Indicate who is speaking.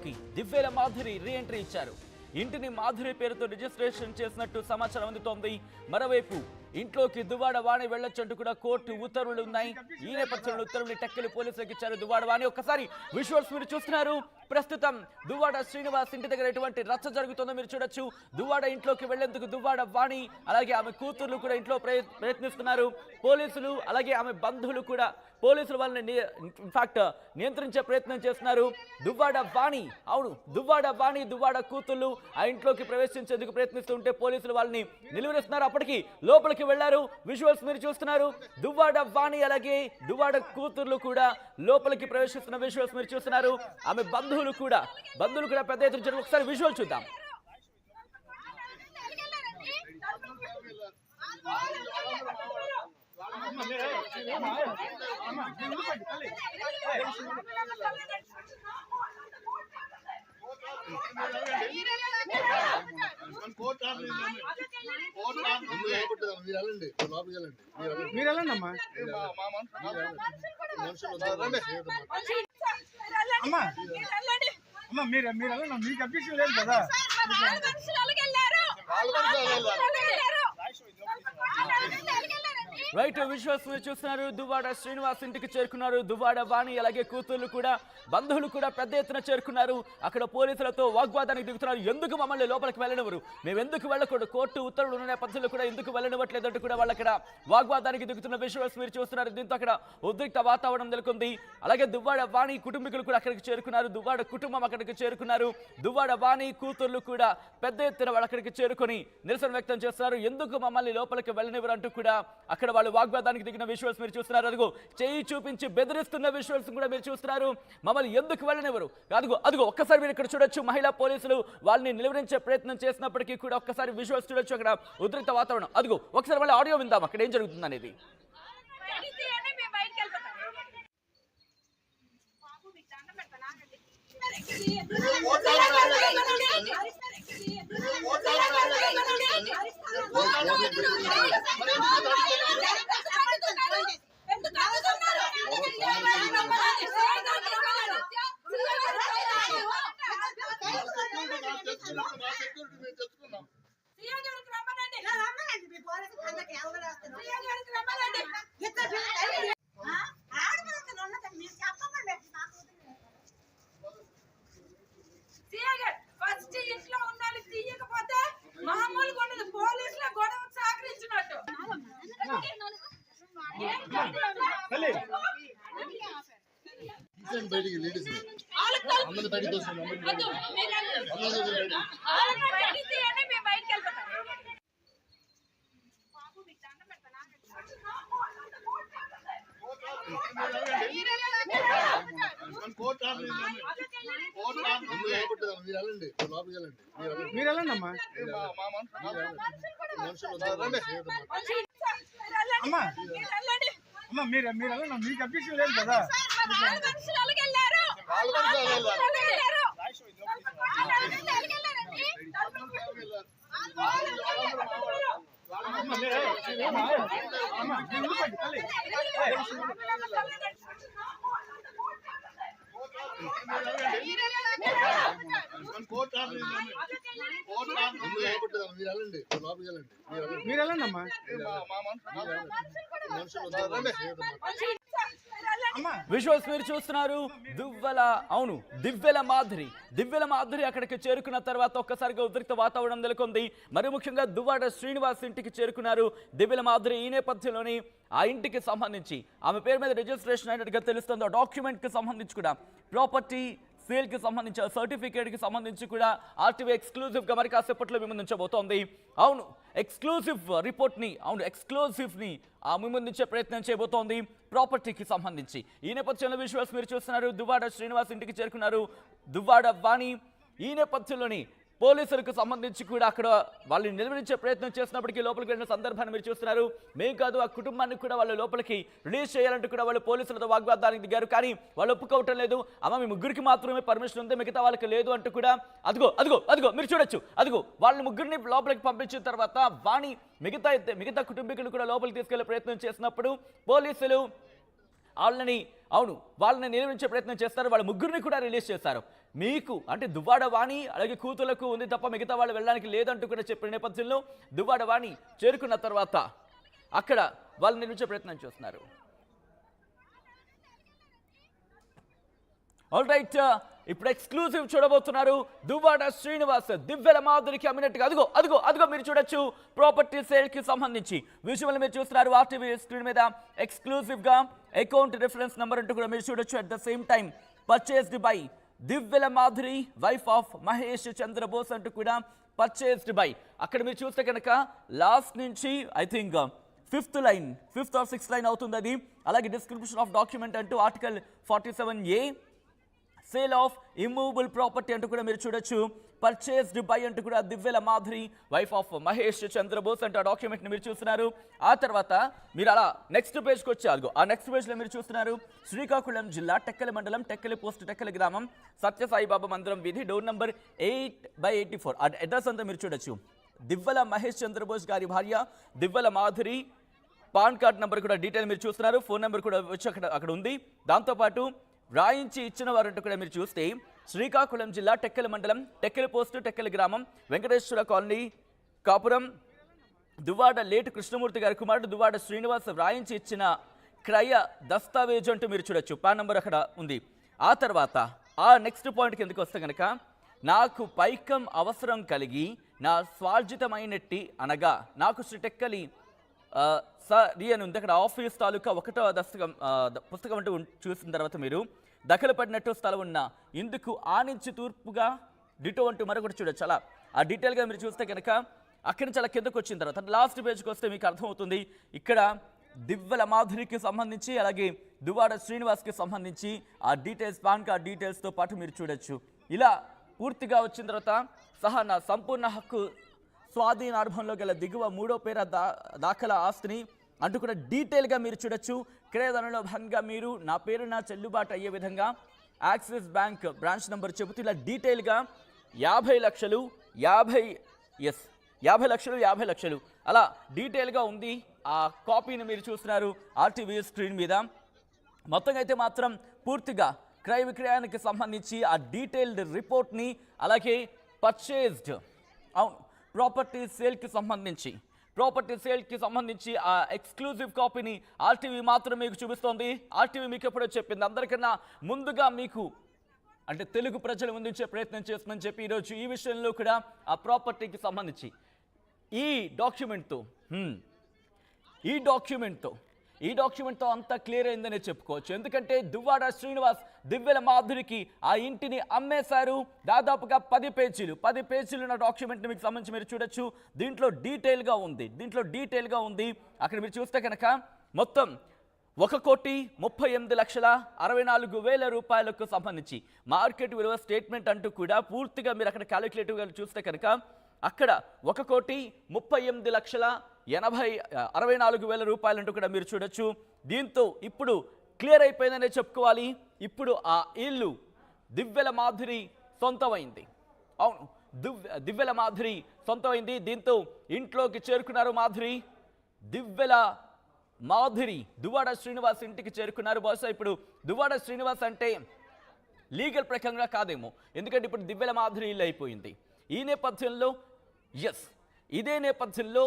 Speaker 1: ఇంట్లోకి దివ్వేల Madhuri re entry ఇచ్చారు. ఇంటిని మాధురి పేరుతో రిజిస్ట్రేషన్ చేసినట్టు సమాచారం అందుతోంది. మరోవైపు ఇంట్లోకి దువ్వాడ వాణి వెళ్లొచ్చంటూ కూడా కోర్టు ఉత్తర్వులు ఉన్నాయి. ఈ నేపథ్యంలో ఉత్తర్వులు టెక్కలి పోలీసులకు ఇచ్చారు దువ్వాడ వాణి. ఒక్కసారి విజువల్స్ మీరు చూస్తున్నారు. ప్రస్తుతం దువ్వాడ శ్రీనివాస్ ఇంటి దగ్గర ఎటువంటి రచ్చ జరుగుతుందో మీరు చూడొచ్చు. దువ్వాడ ఇంట్లోకి వెళ్లేందుకు దువ్వాడ వాణి అలాగే ఆమె కూతుర్లు కూడా ఇంట్లో ప్రయత్నిస్తున్నారు. పోలీసులు అలాగే ఆమె బంధువులు కూడా పోలీసులు వాళ్ళని ఇన్ఫాక్ట్ నియంత్రించే ప్రయత్నం చేస్తున్నారు. దువ్వాడ వాణి దువ్వాడ వాణి దువ్వాడ కూతుర్లు ఆ ఇంట్లోకి ప్రవేశించేందుకు ప్రయత్నిస్తుంటే పోలీసులు వాళ్ళని నిలువరిస్తున్నారు. అప్పటికి లోపలికి వెళ్లారు. విజువల్స్ మీరు చూస్తున్నారు. దువ్వాడ వాణి అలాగే దువ్వాడ కూతుర్లు కూడా లోపలికి ప్రవేశిస్తున్న విజువల్స్ మీరు చూస్తున్నారు. ఆమె బంధువులు కూడా పెద్ద ఎత్తున జరిగి ఒకసారి విజువల్ చూద్దాం.
Speaker 2: మీరు మీకు అభ్యర్థం లేదు కదా.
Speaker 1: రైట్ విజువల్స్ మీరు చూస్తున్నారు. దువ్వాడ శ్రీనివాస్ ఇంటికి చేరుకున్నారు. దువ్వాడ వాణి అలాగే కూతుర్లు కూడా బంధువులు కూడా పెద్ద ఎత్తున చేరుకున్నారు. అక్కడ పోలీసులతో వాగ్వాదానికి దిగుతున్నారు. ఎందుకు మమ్మల్ని లోపలికి వెళ్ళనివ్వరు, మేము ఎందుకు వెళ్ళకూడదు, కోర్టు ఉత్తర్వులు ఉన్న నేపథ్యంలో కూడా ఎందుకు వెళ్ళనివ్వట్లేదంటూ కూడా వాళ్ళు అక్కడ వాగ్వాదానికి దిగుతున్న విజువల్స్ మీరు చూస్తున్నారు. దీంతో అక్కడ ఉద్రిక్త వాతావరణం నెలకొంది. అలాగే దువ్వాడ వాణి కుటుంబీకులు కూడా అక్కడికి చేరుకున్నారు. దువ్వాడ కుటుంబం అక్కడికి చేరుకున్నారు. దువ్వాడ వాణి కూతుర్లు కూడా పెద్ద ఎత్తున వాళ్ళు అక్కడికి చేరుకొని నిరసన వ్యక్తం చేస్తున్నారు. ఎందుకు మమ్మల్ని లోపలికి వెళ్ళనివ్వరు అంటూ కూడా అక్కడ వాళ్ళు వాగ్వాదానికి దిగిన విజువల్స్ మీరు చూస్తున్నారు. అదిగో చేయి చూపించి బెదిరిస్తున్న విజువల్స్ కూడా మీరు చూస్తున్నారు. మమ్మల్ని ఎందుకు వెళ్ళనివ్వరు, అదిగో ఒక్కసారి మీరు ఇక్కడ చూడొచ్చు. మహిళా పోలీసులు వాళ్ళని నిలువరించే ప్రయత్నం చేసినప్పటికీ కూడా ఒక్కసారి విజువల్స్ చూడొచ్చు. అక్కడ ఉద్రిక్త వాతావరణం. అదిగో ఒకసారి మళ్ళీ ఆడియో విందాం అక్కడ ఏం జరుగుతుంది అనేది.
Speaker 3: బయటికి లేడీస్ అందరూ బయటికి
Speaker 2: మీరు వెళ్ళండి అమ్మా. మీరు వెళ్ళండి, మీకు అభ్యర్థం లేదు కదా. మీరు వెళ్ళండి అమ్మా.
Speaker 1: విజువల్స్ మీరు చూస్తున్నారు. దివ్వెల మాధురి అక్కడికి చేరుకున్న తర్వాత ఒక్కసారిగా ఉద్రిక్త వాతావరణం నెలకొంది. మరి ముఖ్యంగా దువ్వాడ శ్రీనివాస్ ఇంటికి చేరుకున్నారు దివ్వెల మాధురి. ఈ నేపథ్యంలోని ఆ ఇంటికి సంబంధించి ఆమె పేరు మీద రిజిస్ట్రేషన్ అయినట్టుగా తెలుస్తుంది. ఆ డాక్యుమెంట్ కి సంబంధించి కూడా ప్రాపర్టీ సేల్ కి సంబంధించి సర్టిఫికేట్ కి సంబంధించి కూడా ఆర్టీవీ ఎక్స్క్లూజివ్ గా మరి కాసేపట్లో మీ ముందుంచబోతోంది. ఎక్స్క్లూజివ్ రిపోర్ట్ ని ఎక్స్క్లూజివ్ ని మీ ముందుంచే ప్రయత్నం చేయబోతోంది ప్రాపర్టీకి సంబంధించి. ఈ నేపథ్యంలో విజువల్స్ మీరు చూస్తున్నారు. దువ్వాడ శ్రీనివాస్ ఇంటికి చేరుకున్నారు దువ్వాడ వాణి. ఈ నేపథ్యంలోని పోలీసులకు సంబంధించి కూడా అక్కడ వాళ్ళని నిలవరించే ప్రయత్నం చేసినప్పటికీ లోపలికి వెళ్ళిన సందర్భాన్ని మీరు చూస్తున్నారు. మేము కాదు ఆ కుటుంబాన్ని కూడా వాళ్ళ లోపలికి రిలీజ్ చేయాలంటూ కూడా వాళ్ళు పోలీసులతో వాగ్వాదానికి దిగారు. కానీ వాళ్ళు ఒప్పుకోవటం లేదు. మీ ముగ్గురికి మాత్రమే పర్మిషన్ ఉంది, మిగతా వాళ్ళకి లేదు అంటూ కూడా అదిగో మీరు చూడొచ్చు. వాళ్ళని ముగ్గురిని లోపలికి పంపించిన తర్వాత వాణి మిగతా కుటుంబీకులు కూడా లోపలికి తీసుకెళ్లే ప్రయత్నం చేసినప్పుడు పోలీసులు వాళ్ళని నిలవరించే ప్రయత్నం చేస్తారు. వాళ్ళ ముగ్గురిని కూడా రిలీజ్ చేస్తారు. మీకు అంటే దువ్వాడ వాణి అలాగే కూతులకు ఉంది తప్ప మిగతా వాళ్ళు వెళ్ళడానికి లేదంటూ కూడా చెప్పిన నేపథ్యంలో దువ్వాడ వాణి చేరుకున్న తర్వాత అక్కడ వాళ్ళు నిర్మించే ప్రయత్నం చేస్తున్నారు. ఆల్ రైట్, ఇప్పుడు ఎక్స్క్లూజివ్ చూడబోతున్నారు. దువ్వాడ శ్రీనివాస్ దివ్యల మాధురికి అమ్మినట్టుగా అదిగో అదిగో అదిగో మీరు చూడొచ్చు. ప్రాపర్టీ సేల్ కి సంబంధించి విజువల్ మీరు చూస్తున్నారు ఆర్టీవీ స్క్రీన్ మీద. ఎక్స్క్లూజివ్ గా అకౌంట్ రిఫరెన్స్ నెంబర్ అంటూ కూడా మీరు చూడొచ్చు. At the same time purchased by Divyala Madhuri wife of Mahesh Chandrabose అంటూ కూడా పర్చేస్డ్ బై. అక్కడ మీరు చూస్తే కనుక లాస్ట్ నుంచి I think fifth or sixth line అవుతుంది అది. అలాగే డిస్క్రిప్షన్ ఆఫ్ డాక్యుమెంట్ అంటూ article 47A sale of immovable property అంటూ కూడా మీరు చూడొచ్చు. పర్చేస్డ్ బై అంటూ కూడా దివ్యల మాధురి వైఫ్ ఆఫ్ మహేష్ చంద్రబోస్ అంటూ ఆ డాక్యుమెంట్ని మీరు చూస్తున్నారు. ఆ తర్వాత మీరు అలా నెక్స్ట్ పేజ్కి వచ్చారు. ఆ నెక్స్ట్ పేజ్లో మీరు చూస్తున్నారు శ్రీకాకుళం జిల్లా టెక్కలి మండలం టెక్కలి పోస్ట్ టెక్కలి గ్రామం సత్యసాయిబాబా మందిరం వీధి డోర్ నంబర్ 8/84. ఆ అడ్రస్ అంతా మీరు చూడొచ్చు. దివ్యల మహేష్ చంద్రబోస్ గారి భార్య దివ్యల మాధురి పాన్ కార్డ్ నెంబర్ కూడా డీటెయిల్ మీరు చూస్తున్నారు. ఫోన్ నెంబర్ కూడా వచ్చి అక్కడ ఉంది. దాంతోపాటు రాయించి ఇచ్చిన వారంటూ కూడా మీరు చూస్తే శ్రీకాకుళం జిల్లా టెక్కలి మండలం టెక్కలి పోస్టు టెక్కలి గ్రామం వెంకటేశ్వర కాలనీ కాపురం దువ్వాడ లేటు కృష్ణమూర్తి గారి కుమారుడు దువ్వాడ శ్రీనివాస్ రాయించి ఇచ్చిన క్రయ దస్తావేజు అంటూ మీరు చూడొచ్చు. పాన్ నెంబర్ అక్కడ ఉంది. ఆ తర్వాత ఆ నెక్స్ట్ పాయింట్ కిందకి వస్తే కనుక నాకు పైకం అవసరం కలిగి నా స్వార్జితమైనట్టి అనగా నాకు శ్రీ టెక్కలి సరి అని ఉంది. అక్కడ ఆఫీస్ తాలూకా 1వ పుస్తకం అంటూ చూసిన తర్వాత మీరు దఖలు పడినట్టు స్థలం ఉన్న ఇందుకు ఆనించి తూర్పుగా డిటో అంటూ మరొకటి చూడొచ్చు. అలా ఆ డీటెయిల్గా మీరు చూస్తే కనుక అక్కడి నుంచి అలా కిందకు వచ్చిన తర్వాత లాస్ట్ పేజ్కి వస్తే మీకు అర్థమవుతుంది. ఇక్కడ దివ్యల మాధురికి సంబంధించి అలాగే దువ్వాడ శ్రీనివాస్కి సంబంధించి ఆ డీటెయిల్స్ పాన్ కార్డ్ డీటెయిల్స్తో పాటు మీరు చూడొచ్చు. ఇలా పూర్తిగా వచ్చిన తర్వాత సహా నా సంపూర్ణ హక్కు స్వాధీనార్భంలో గల దిగువ 3వ పేర దాఖలా ఆస్తిని అంటూ కూడా డీటెయిల్గా మీరు చూడొచ్చు. క్రయధనంలో భాగంగా మీరు నా పేరున చెల్లుబాటు అయ్యే విధంగా యాక్సిస్ బ్యాంక్ బ్రాంచ్ నెంబర్ చెబుతూ ఇలా డీటెయిల్గా 50 లక్షలు 50 లక్షలు అలా డీటెయిల్గా ఉంది. ఆ కాపీని మీరు చూస్తున్నారు ఆర్టీవీ స్క్రీన్ మీద. మొత్తంగా అయితే మాత్రం పూర్తిగా క్రయ విక్రయానికి సంబంధించి ఆ డీటెయిల్డ్ రిపోర్ట్ని అలాగే పర్చేజ్డ్ అవును ప్రాపర్టీ సేల్కి సంబంధించి ఆ ఎక్స్క్లూజివ్ కాపీని ఆర్టీవీ మాత్రం మీకు చూపిస్తోంది. ఆర్టీవీ మీకు ఎప్పుడో చెప్పింది అందరికన్నా ముందుగా మీకు అంటే తెలుగు ప్రజలు ముందుంచే ప్రయత్నం చేస్తుందని చెప్పి ఈరోజు ఈ విషయంలో కూడా ఆ ప్రాపర్టీకి సంబంధించి ఈ డాక్యుమెంట్తో అంతా క్లియర్ అయిందనే చెప్పుకోవచ్చు. ఎందుకంటే దువ్వాడ శ్రీనివాస్ దివ్యల మాధురికి ఆ ఇంటిని అమ్మేశారు. దాదాపుగా 10 పేజీలు ఉన్న డాక్యుమెంట్ని మీకు సంబంధించి మీరు చూడొచ్చు. దీంట్లో డీటెయిల్గా ఉంది. అక్కడ మీరు చూస్తే కనుక మొత్తం 1,38,64,000 రూపాయలకు సంబంధించి మార్కెట్ విలువ స్టేట్మెంట్ అంటూ కూడా పూర్తిగా మీరు అక్కడ క్యాలిక్యులేటివ్గా చూస్తే కనుక అక్కడ 1,60,64,000 రూపాయలంటూ కూడా మీరు చూడొచ్చు. దీంతో ఇప్పుడు క్లియర్ అయిపోయిందనే చెప్పుకోవాలి. ఇప్పుడు ఆ ఇల్లు దివ్యల మాధురి సొంతమైంది. అవును, దివ్యల మాధురి సొంతమైంది. దీంతో ఇంట్లోకి చేరుకున్నారు మాధురి దువ్వాడ శ్రీనివాస్ ఇంటికి చేరుకున్నారు. బహుశా ఇప్పుడు దువ్వాడ శ్రీనివాస్ అంటే లీగల్ ప్రకారంగా కాదేమో, ఎందుకంటే ఇప్పుడు దివ్యల మాధురి ఇల్లు అయిపోయింది. ఇదే నేపథ్యంలో